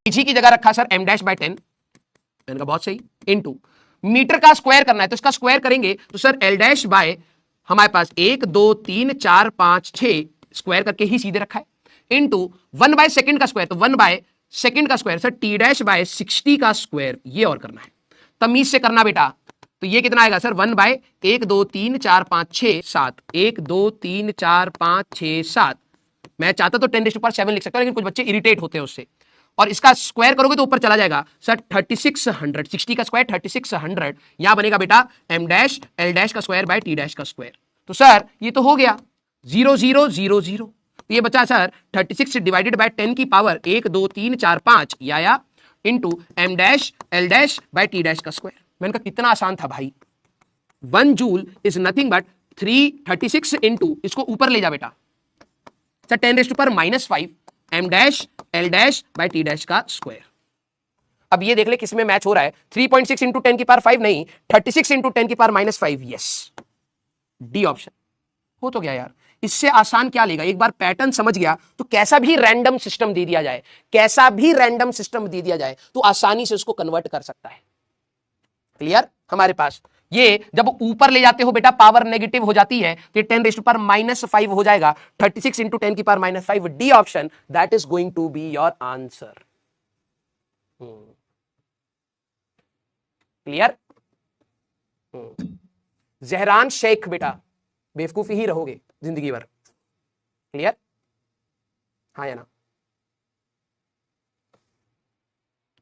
जी की जगह रखा सर m'/10, मैंने कहा बहुत सही, इनटू मीटर का स्क्वायर करना है तो इसका स्क्वायर करेंगे तो सर l' बाय हमारे पास 1 2 3 4 5 6 स्क्वायर करके ही सीधे रखा है, इनटू 1/सेकंड का स्क्वायर, तो 1/सेकंड का स्क्वायर सर t'/60 का स्क्वायर, ये और करना है, तमीज से करना बेटा। तो ये कितना आएगा सर 1/1 2 3 4 5 6 7, 1 2 3 4 5 6 7, मैं चाहता तो 10⁻7 लिख सकता हूं, लेकिन कुछ बच्चे इरिटेट होते हैं उससे, और इसका स्क्वायर करोगे तो ऊपर चला जाएगा सर 3600, 60 का स्क्वायर 3600, यहां बनेगा बेटा m'(l' का स्क्वायर बाय t' का स्क्वायर। तो सर ये तो हो गया 0 0 0 0, तो ये बचा सर 36 डिवाइडेड बाय 10 की पावर 1 2 3 4 5 या इंटू m'(l' बाय t' का स्क्वायर। मैंने कहा कितना आसान था भाई, 1 joule is nothing but 336 into, इसको ऊपर ले जा बेटा सर 10⁻⁻5 m'(l' बाय t' का स्क्वायर। अब ये देख ले किसमें मैच हो रहा है, 3.6 इंटू 10⁻5 नहीं, 36 इंटू 10⁻⁻5, यस, डी ऑप्शन। हो तो गया यार, इससे आसान क्या लेगा, एक बार पैटर्न समझ गया तो कैसा भी रैंडम सिस्टम दे दिया जाए, कैसा भी रैंडम सिस्टम दे दिया जाए तो आसानी से उसको कन्वर्ट कर सकता है। क्लियर? हमारे पास ये जब ऊपर ले जाते हो बेटा पावर नेगेटिव हो जाती है तो 10⁻⁻5 हो जाएगा, 36 into 10⁻⁻5, D option, that is going to be your answer. Clear? Zahran Sheikh बेटा बेवकूफी ही रहोगे जिंदगी भर। क्लियर? हाँ या ना?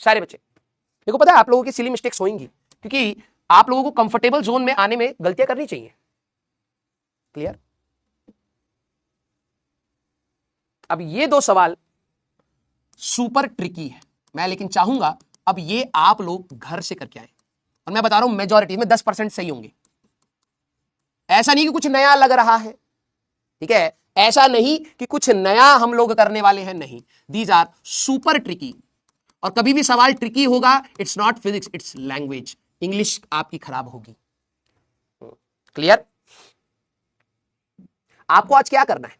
सारे बच्चे देखो, पता है आप लोगों की सिली मिस्टेक्स होंगी क्योंकि आप लोगों को कंफर्टेबल जोन में आने में गलतियां करनी चाहिए। क्लियर? अब ये दो सवाल सुपर ट्रिकी है, मैं लेकिन चाहूंगा अब ये आप लोग घर से करके आए, और मैं बता रहा हूं मेजॉरिटी में 10% सही होंगे। ऐसा नहीं कि कुछ नया लग रहा है, ठीक है, ऐसा नहीं कि कुछ नया हम लोग करने वाले हैं, नहीं, दीज आर सुपर ट्रिकी। और कभी भी सवाल ट्रिकी होगा, it's not physics, it's language, English आपकी खराब होगी। क्लियर? आपको आज क्या करना है,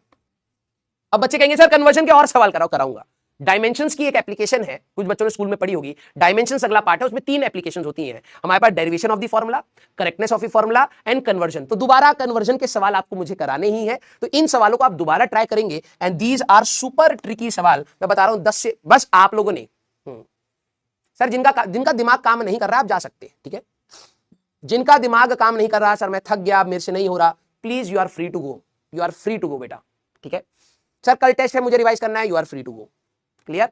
अब बच्चे कहेंगे सर कन्वर्जन के और सवाल कराऊंगा। डायमेंशंस की एक एप्लीकेशन है, कुछ बच्चों ने स्कूल में पढ़ी होगी, डायमेंशंस अगला पार्ट है, उसमें 3 एप्लीकेशंस होती हैं हमारे पास, derivation of the formula, correctness of the formula and conversion. तो दोबारा कन्वर्जन के सवाल आपको मुझे कराने ही है, तो इन सवालों को आप दोबारा ट्राई करेंगे, and these are super tricky सवाल। मैं बता रहा हूं 10 से, बस आप लोगों ने सर जिनका दिमाग काम नहीं कर रहा आप जा सकते हैं, ठीक है, जिनका दिमाग काम नहीं कर रहा, सर मैं थक गया, मेरे से नहीं हो रहा, please you are free to go, you are free to go बेटा, ठीक है। सर कल टेस्ट है मुझे रिवाइज करना है, you are free to go. Clear?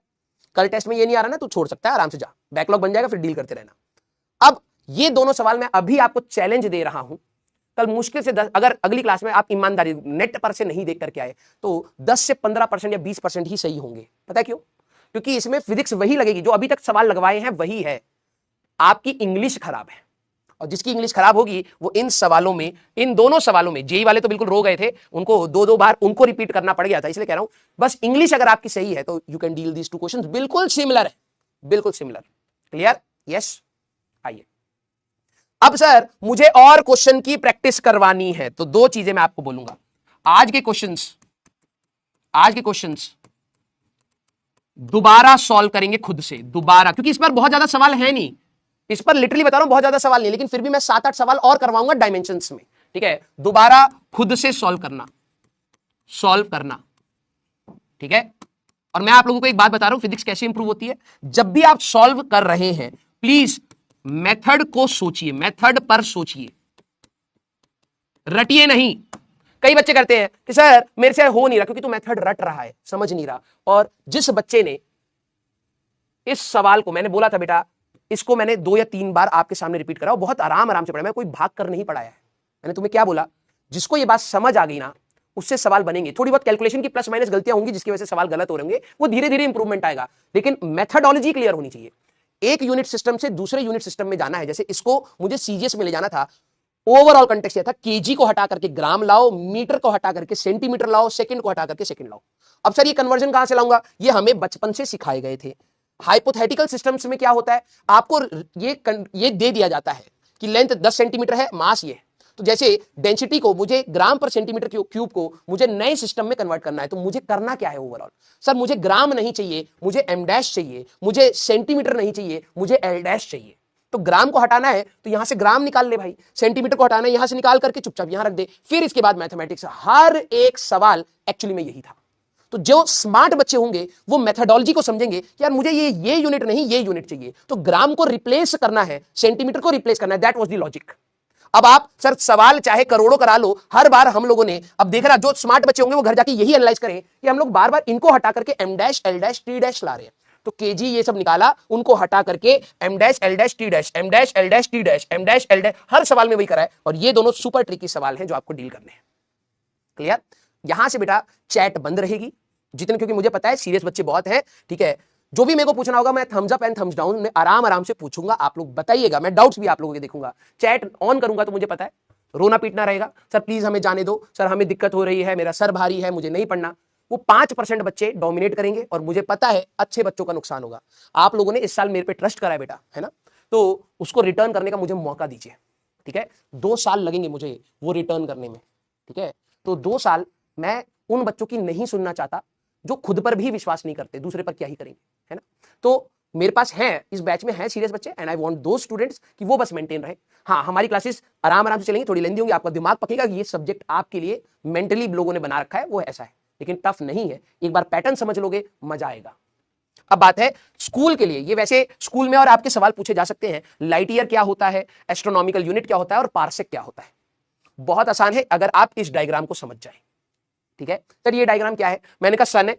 कल टेस्ट में ये नहीं आ रहा ना, तू छोड़ सकता है, आराम से जा, बैकलॉग बन जाएगा, फिर डील करते रहना। अब ये दोनों सवाल मैं अभी आपको चैलेंज दे रहा हूं, कल मुश्किल से 10, अगर अगली क्लास में आप ईमानदारी नेट पर से नहीं देख करके आए तो 10 से 15% या 20% ही सही होंगे। पता है क्यों? क्योंकि इसमें फिजिक्स वही लगेगी जो अभी तक सवाल लगवाए हैं, वही है। आपकी इंग्लिश खराब है, और जिसकी इंग्लिश खराब होगी वो इन सवालों में, इन दोनों सवालों में, जेई वाले तो बिल्कुल रो गए थे, उनको 2-2 बार उनको रिपीट करना पड़ गया था, इसलिए कह रहा हूं बस इंग्लिश अगर आपकी सही है तो you can deal these 2 questions, बिल्कुल सिमिलर है, बिल्कुल सिमिलर। क्लियर? यस। आइए अब सर मुझे और क्वेश्चन की प्रैक्टिस करवानी है, तो 2 चीजें मैं आपको बोलूंगा। आज के क्वेश्चंस दोबारा सॉल्व करेंगे खुद से, दोबारा, क्योंकि इस पर बहुत ज्यादा सवाल है नहीं, इस पर लिटरली बता रहा हूं बहुत ज्यादा सवाल नहीं, लेकिन फिर भी मैं 7-8 सवाल और करवाऊंगा डायमेंशंस में, ठीक है। दोबारा खुद से सॉल्व करना, ठीक है। और मैं आप लोगों को एक बात बता रहा हूं फिजिक्स कैसे इंप्रूव होती है, जब भी आप सॉल्व कर रहे हैं प्लीज मेथड को सोचिए, मेथड पर सोचिए, रटिए नहीं। कई बच्चे करते हैं कि सर मेरे से हो नहीं रहा क्योंकि तू मेथड रट रहा है, समझ नहीं रहा। और जिस बच्चे ने इस सवाल को, मैंने बोला था बेटा इसको मैंने 2 या 3 बार आपके सामने रिपीट करा, बहुत आराम से पढ़ा, मैं कोई भाग कर नहीं पढ़ाया है। मैंने तुम्हें क्या बोला, जिसको ये बात समझ आ गई ना उससे सवाल बनेंगे। थोड़ी बहुत कैलकुलेशन की प्लस माइनस गलतियां होंगी जिसकी वजह से सवाल गलत हो रहे होंगे, वो धीरे धीरे इंप्रूवमेंट आएगा, लेकिन मेथडोलॉजी क्लियर होनी चाहिए। एक यूनिट सिस्टम से दूसरे यूनिट सिस्टम में जाना है, जैसे इसको मुझे सीजीएस में ले जाना था, ओवरऑल कंटेक्स्ट यह था केजी को हटा करके ग्राम लाओ, मीटर को हटा करके सेंटीमीटर लाओ, सेकंड को हटा करके सेकंड लाओ। अब सर ये कन्वर्जन कहां से लाऊंगा, ये हमें बचपन से सिखाए गए थे। हाइपोथेटिकल सिस्टम्स में क्या होता है, आपको ये दे दिया जाता है कि लेंथ 10 सेंटीमीटर है, मास ये, तो जैसे डेंसिटी को मुझे ग्राम पर सेंटीमीटर क्यूब को मुझे नए सिस्टम में कन्वर्ट करना है, तो मुझे करना क्या है ओवरऑल? सर मुझे ग्राम नहीं चाहिए, मुझे एम डैश चाहिए, मुझे सेंटीमीटर नहीं चाहिए, मुझे एल डैश चाहिए। तो ग्राम को हटाना है तो यहां से ग्राम निकाल ले भाई, सेंटीमीटर को हटाना है यहां से निकाल करके चुपचाप यहां रख दे। फिर इसके बाद मैथमेटिक्स, हर एक सवाल एक्चुअली में यही था। तो जो स्मार्ट बच्चे होंगे वो मेथडोलॉजी को समझेंगे कि यार मुझे ये यूनिट नहीं ये यूनिट चाहिए, तो ग्राम को रिप्लेस करना है, सेंटीमीटर को रिप्लेस करना है, दैट वाज द लॉजिक। अब आप सर सवाल चाहे करोड़ों करा लो, हर बार हम लोगों ने, अब देख रहा जो स्मार्ट बच्चे होंगे वो घर जाके यही एनालाइज करें कि हम लोग बार बार इनको हटा करके M dash L dash T dash ला रहे हैं। तो केजी ये सब निकाला, उनको हटा करके M dash L dash T dash, M dash L dash T dash, M dash L dash, हर सवाल में वही करा है। और ये दोनों सुपर ट्रिकी सवाल हैं जो आपको डील करने हैं। क्लियर? यहां से बेटा चैट बंद रहेगी जितने, क्योंकि मुझे पता है सीरियस बच्चे बहुत हैं, ठीक है। जो भी मेरे को पूछना होगा मैं thumbs up and thumbs down में आराम से पूछूंगा, आप लोग बताइएगा, मैं डाउट्स भी आप लोगों के देखूंगा। चैट ऑन करूंगा तो मुझे पता है रोना पीटना रहेगा, सर प्लीज हमें जाने दो, सर हमें दिक्कत हो रही है, मेरा सर भारी है, मुझे नहीं पढ़ना। वो 5% बच्चे डोमिनेट करेंगे और मुझे पता है अच्छे बच्चों का नुकसान होगा। आप लोगों ने इस साल मेरे पे ट्रस्ट करा है बेटा, है ना, तो उसको रिटर्न करने का मुझे मौका दीजिए, ठीक है। 2 साल लगेंगे मुझे वो रिटर्न करने में, ठीक है। तो 2 साल मैं उन बच्चों की नहीं सुनना चाहता जो खुद पर भी विश्वास नहीं करते, दूसरे पर क्या ही करेंगे, है ना। तो मेरे पास है, इस बैच में है सीरियस बच्चे, and I want those students कि वो बस मेंटेन रहे। हाँ, हमारी क्लासेस आराम से चलेंगी, थोड़ी लेंदी होंगी, आपका दिमाग पकेगा कि ये सब्जेक्ट आपके लिए मेंटली लोगों ने बना रखा है, वो ऐसा है, लेकिन टफ नहीं है। एक बार पैटर्न समझ लोगे मजा आएगा। अब बात है स्कूल के लिए, ये वैसे स्कूल में और आपके सवाल पूछे जा सकते हैं, लाइट ईयर क्या होता है, एस्ट्रोनॉमिकल यूनिट क्या होता है और पार्सेक क्या होता है। बहुत आसान है अगर आप इस डायग्राम को समझ जाए, ठीक है। सर ये डायग्राम क्या है? मैंने कहा सन है,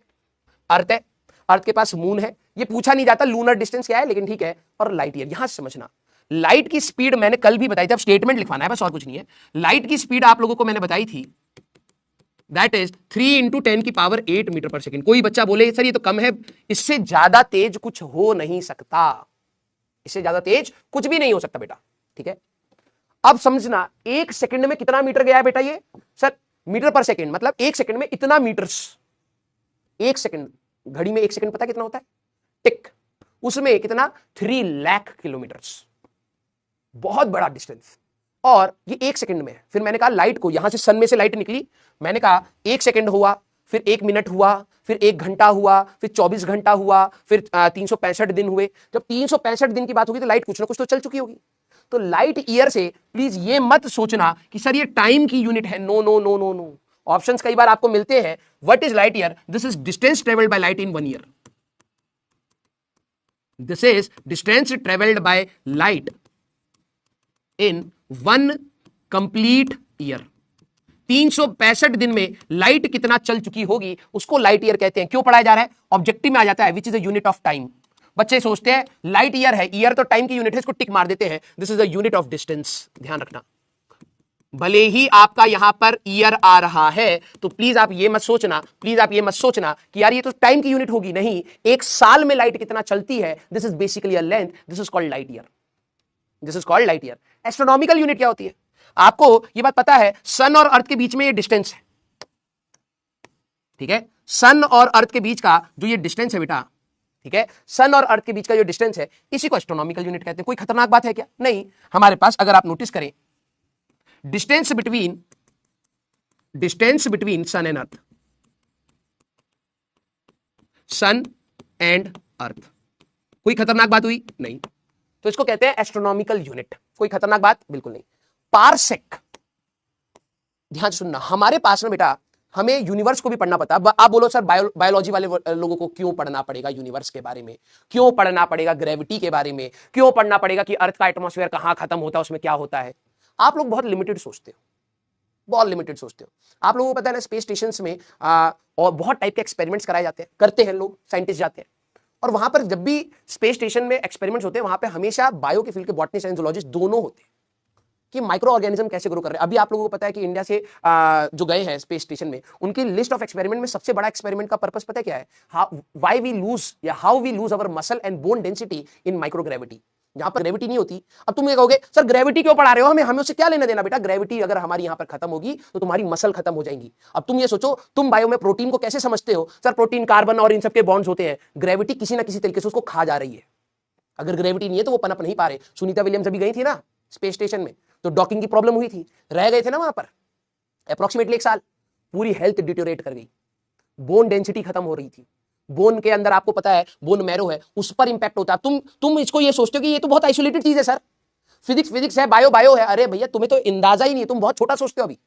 अर्थ है, अर्थ के पास मून है, ये पूछा नहीं जाता लूनर डिस्टेंस क्या है, लेकिन ठीक है। और लाइट ईयर, यहां से समझना, लाइट की स्पीड मैंने कल भी बताई थी, अब स्टेटमेंट लिखवाना है बस, और कुछ नहीं है। लाइट की स्पीड आप लोगों को मैंने बताई थी, दैट इज 3 × 10⁸ मीटर पर सेकेंड। कोई बच्चा बोले सर ये तो कम है, इससे ज्यादा तेज कुछ हो नहीं सकता, इससे ज्यादा तेज कुछ भी नहीं हो सकता बेटा, ठीक है। अब समझना 1 सेकंड में कितना मीटर गया है बेटा? ये सर मीटर पर सेकंड मतलब 1 सेकंड में इतना मीटर्स। 1 सेकंड, घड़ी में 1 सेकंड पता है कितना होता है? टिक, उसमें कितना? 3 लाख किलोमीटर्स, बहुत बड़ा डिस्टेंस। और ये 1 सेकंड में है। फिर मैंने कहा लाइट को, यहां से सन में से लाइट निकली, मैंने कहा 1 सेकंड हुआ, फिर 1 मिनट हुआ, फिर 1 घंटा हुआ, फिर 24 घंटा हुआ, फिर 365 दिन हुए। जब 365 दिन की बात होगी तो लाइट कुछ ना कुछ तो चल चुकी होगी। तो लाइट ईयर से प्लीज ये मत सोचना कि सर ये टाइम की यूनिट है, no no no no no. Options कई बार आपको मिलते हैं, what is light year? This is distance travelled by light in 1 year. This is distance travelled by light in 1 complete year. 365 दिन में लाइट कितना चल चुकी होगी उसको लाइट ईयर कहते हैं। क्यों पढ़ाया जा रहा है? ऑब्जेक्टिव में आ जाता है, which is the unit of time. बच्चे सोचते हैं लाइट ईयर है, ईयर तो टाइम की यूनिट है, इसको टिक मार देते हैं, this is the unit of distance. ध्यान रखना, भले ही आपका यहां पर ईयर आ रहा है तो प्लीज आप ये मत सोचना, प्लीज आप ये मत सोचना कि यार ये तो टाइम की यूनिट होगी, नहीं। 1 साल में लाइट कितना चलती है, this is basically a length, this is called light year, this is called light year. Astronomical unit क्या होती है? आपको ये बात पता है, सन और अर्थ के बीच में ये डिस्टेंस है, ठीक है। सन और अर्थ के बीच का जो ये डिस्टेंस है बेटा, ठीक है, सन और अर्थ के बीच का जो डिस्टेंस है, इसी को एस्ट्रोनॉमिकल यूनिट कहते हैं। कोई खतरनाक बात है क्या? नहीं। हमारे पास अगर आप नोटिस करें, distance between sun and earth, sun and earth, कोई खतरनाक बात हुई? नहीं। तो इसको कहते हैं एस्ट्रोनॉमिकल यूनिट। कोई खतरनाक बात बिल्कुल नहीं। पारसेक, ध्यान सुनना, हमारे पास में बेटा हमें यूनिवर्स को भी पढ़ना पड़ता है। आप बोलो सर बायोलॉजी वाले लोगों को क्यों पढ़ना पड़ेगा यूनिवर्स के बारे में, क्यों पढ़ना पड़ेगा ग्रेविटी के बारे में, क्यों पढ़ना पड़ेगा कि अर्थ का एटमॉस्फेयर कहां खत्म होता है, उसमें क्या होता है? आप लोग बहुत लिमिटेड सोचते हो, बहुत लिमिटेड सोचते हो। आप लोगों को पता है ना, स्पेस स्टेशन में और बहुत टाइप के एक्सपेरिमेंट्स कराए जाते हैं, करते हैं लोग, साइंटिस्ट जाते हैं, और वहां पर जब भी स्पेस स्टेशन में एक्सपेरिमेंट्स होते हैं वहां पे हमेशा बायो के फील्ड के बॉटनी साइंस जूलॉजिस्ट दोनों होते हैं कि माइक्रो ऑर्गेनिज्म कैसे ग्रो कर रहे हैं। अभी आप लोगों को पता है कि इंडिया से जो गए हैं स्पेस स्टेशन में, उनकी लिस्ट ऑफ एक्सपेरिमेंट में सबसे बड़ा एक्सपेरिमेंट का पर्पस पता है क्या है? व्हाई वी लूज या how we lose our muscle and bone density in microgravity, जहां पर ग्रेविटी नहीं होती। अब तुम ये कहोगे सर ग्रेविटी क्यों पढ़ा रहे हो, हमें उससे क्या लेना देना? बेटा ग्रेविटी अगर हमारी यहां पर खत्म होगी तो तुम्हारी मसल खत्म हो जाएंगी। अब तुम ये सोचो, तुम बायो में प्रोटीन को कैसे समझते हो? सर प्रोटीन कार्बन और इन सबके बॉन्ड्स होते हैं, ग्रेविटी किसी ना किसी तरीके से उसको खा जा रही है। अगर ग्रेविटी नहीं है तो वो पनप नहीं पा रहे। सुनीता विलियम्स अभी गई थी ना स्पेस स्टेशन में, तो डॉकिंग की प्रॉब्लम हुई थी, रह गए थे ना वहां पर अप्रोक्सीमेटली 1 साल, पूरी हेल्थ डिटोरेट कर गई, बोन डेंसिटी खत्म हो रही थी, बोन के अंदर आपको पता है बोन मैरो है, उस पर इंपैक्ट होता है। तुम इसको ये सोचते हो कि ये तो बहुत आइसोलेटेड चीज है सर, फिजिक्स फिजिक्स है, बायो बायो है। अरे भैया तुम्हें तो अंदाजा ही नहीं है, तुम बहुत छोटा सोचते हो। अभी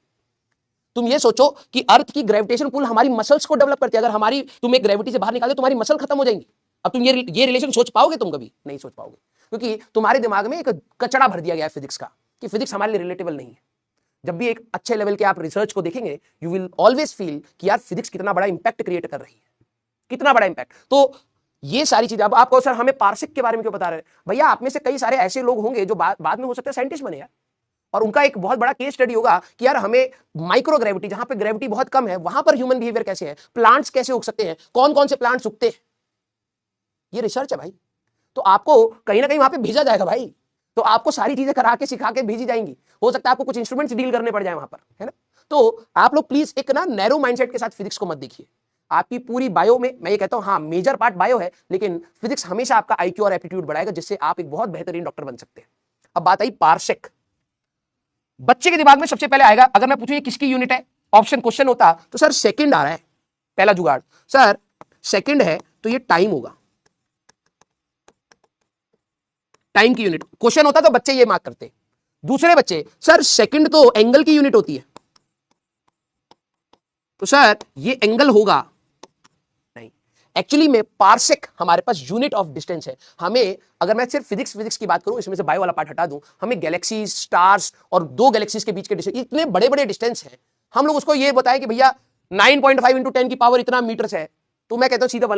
तुम ये सोचो कि अर्थ की ग्रेविटेशन पुल हमारी मसल्स को डेवलप करती है, अगर हमारी तुम एक ग्रेविटी से बाहर निकाल दो तुम्हारी मसल खत्म हो जाएंगी। अब तुम ये रिलेशन सोच पाओगे? तुम कभी नहीं सोच पाओगे, क्योंकि तुम्हारे दिमाग में एक कचड़ा भर दिया गया है फिजिक्स का, कि फिजिक्स हमारे लिए रिलेटेबल नहीं है। जब भी एक अच्छे लेवल के आप रिसर्च को देखेंगे, यू विल ऑलवेज फील कि यार फिजिक्स कितना बड़ा इंपैक्ट क्रिएट कर रही है, कितना बड़ा इंपैक्ट। तो ये सारी चीजें, अब आपको सर हमें पार्सिक के बारे में क्यों बता रहे हैं? भैया आप में से कई सारे ऐसे लोग होंगे जो बाद में हो सकता है साइंटिस्ट बने यार, और उनका एक बहुत बड़ा केस स्टडी होगा कि यार हमें माइक्रो ग्रेविटी, जहां पे ग्रेविटी बहुत कम है, वहां पर ह्यूमन बिहेवियर कैसे है, प्लांट्स कैसे उग सकते हैं, कौन कौन से प्लांट्स उगते हैं, ये रिसर्च है भाई। तो आपको कहीं ना कहीं वहां पे भेजा जाएगा भाई, तो आपको सारी चीजें करा के सिखा के भेजी जाएंगी। हो सकता है आपको कुछ इंस्ट्रूमेंट्स डील करने पड़ जाए वहां पर, है ना। तो आप लोग प्लीज एक ना नैरो माइंडसेट के साथ फिजिक्स को मत देखिए। आपकी पूरी बायो में, मैं ये कहता हूं हाँ मेजर पार्ट बायो है, लेकिन फिजिक्स हमेशा आपका आईक्यू और एप्टीट्यूड बढ़ाएगा, जिससे आप एक बहुत बेहतरीन डॉक्टर बन सकते हैं। अब बात आई पार्सेक। बच्चे के दिमाग में सबसे पहले आएगा, अगर मैं पूछूं ये किसकी यूनिट है, ऑप्शन क्वेश्चन होता तो सर सेकंड आ रहा है, पहला जुगाड़। सर सेकंड है तो ये टाइम होगा, टाइम की यूनिट क्वेश्चन होता तो बच्चे ये मार्क करते। दूसरे बच्चे, सर सेकंड तो एंगल की यूनिट होती है, तो सर ये एंगल होगा नहीं। एक्चुअली में पार्सेक हमारे पास यूनिट ऑफ डिस्टेंस है। हमें, अगर मैं सिर्फ फिजिक्स की बात करूं, इसमें से बायो वाला पार्ट हटा दूं, हमें गैलेक्सी, स्टार्स और 2 गैलेक्सीज के बीच के डिस्टेंस, इतने बड़े बड़े डिस्टेंस हैं, हम लोग उसको ये बताएं कि भैया 9.5 × 10 की पावर इतना मीटर है, तो मैं कहता हूं सीधा 1